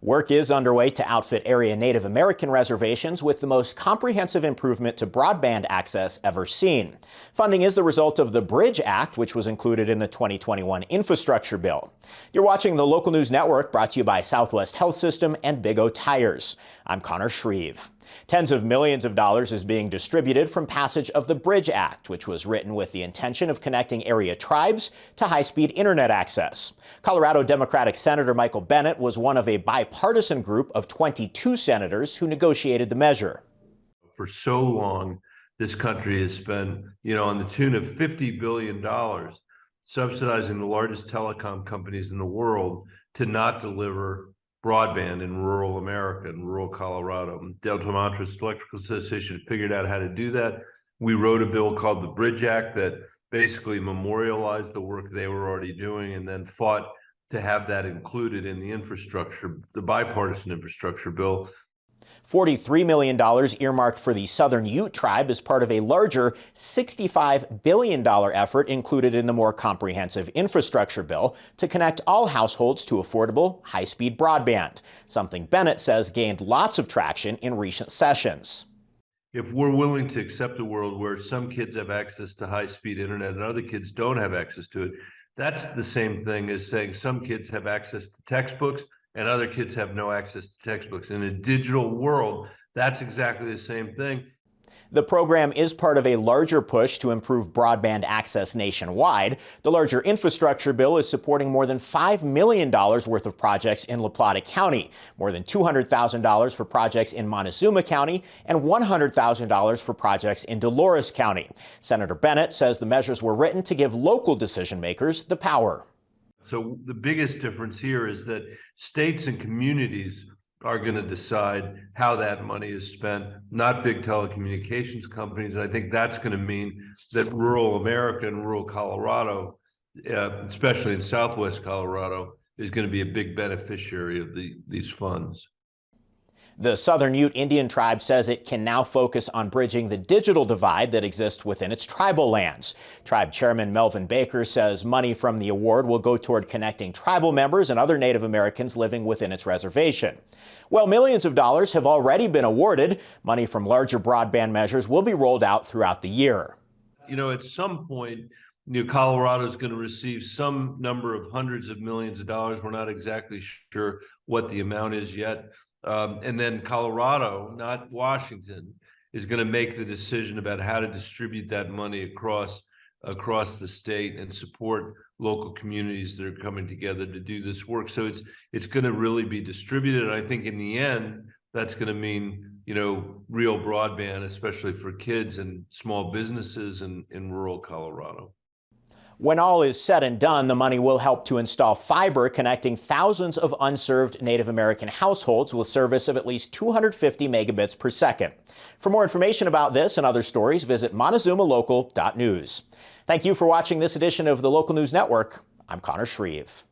Work is underway to outfit area Native American reservations with the most comprehensive improvement to broadband access ever seen. Funding is the result of the Bridge Act, which was included in the 2021 infrastructure bill. You're watching the Local News Network, brought to you by Southwest Health System and Big O Tires. I'm Connor Shreve. Tens of millions of dollars is being distributed from passage of the Bridge Act, which was written with the intention of connecting area tribes to high-speed internet access. Colorado Democratic Senator Michael Bennet was one of a bipartisan group of 22 senators who negotiated the measure. For so long, this country has spent, on the tune of $50 billion subsidizing the largest telecom companies in the world to not deliver broadband in rural America, in rural Colorado. Delta Montrose Electrical Association figured out how to do that. We wrote a bill called the Bridge Act that basically memorialized the work they were already doing and then fought to have that included in the infrastructure, the bipartisan infrastructure bill. $43 million earmarked for the Southern Ute Tribe as part of a larger $65 billion effort included in the more comprehensive infrastructure bill to connect all households to affordable, high-speed broadband, something Bennet says gained lots of traction in recent sessions. If we're willing to accept a world where some kids have access to high-speed internet and other kids don't have access to it, that's the same thing as saying some kids have access to textbooks and other kids have no access to textbooks. In a digital world, that's exactly the same thing. The program is part of a larger push to improve broadband access nationwide. The larger infrastructure bill is supporting more than $5 million worth of projects in La Plata County, more than $200,000 for projects in Montezuma County, and $100,000 for projects in Dolores County. Senator Bennet says the measures were written to give local decision makers the power. So the biggest difference here is that states and communities are going to decide how that money is spent, not big telecommunications companies. And I think that's going to mean that rural America and rural Colorado, especially in Southwest Colorado, is going to be a big beneficiary of these funds. The Southern Ute Indian Tribe says it can now focus on bridging the digital divide that exists within its tribal lands. Tribe Chairman Melvin Baker says money from the award will go toward connecting tribal members and other Native Americans living within its reservation. Well, millions of dollars have already been awarded. Money from larger broadband measures will be rolled out throughout the year. At some point, Colorado is going to receive some number of hundreds of millions of dollars. We're not exactly sure what the amount is yet. And then Colorado, not Washington, is going to make the decision about how to distribute that money across the state and support local communities that are coming together to do this work. So it's going to really be distributed. And I think in the end, that's going to mean, real broadband, especially for kids and small businesses in rural Colorado. When all is said and done, the money will help to install fiber connecting thousands of unserved Native American households with service of at least 250 megabits per second. For more information about this and other stories, visit montezumalocal.news. Thank you for watching this edition of the Local News Network. I'm Connor Shreve.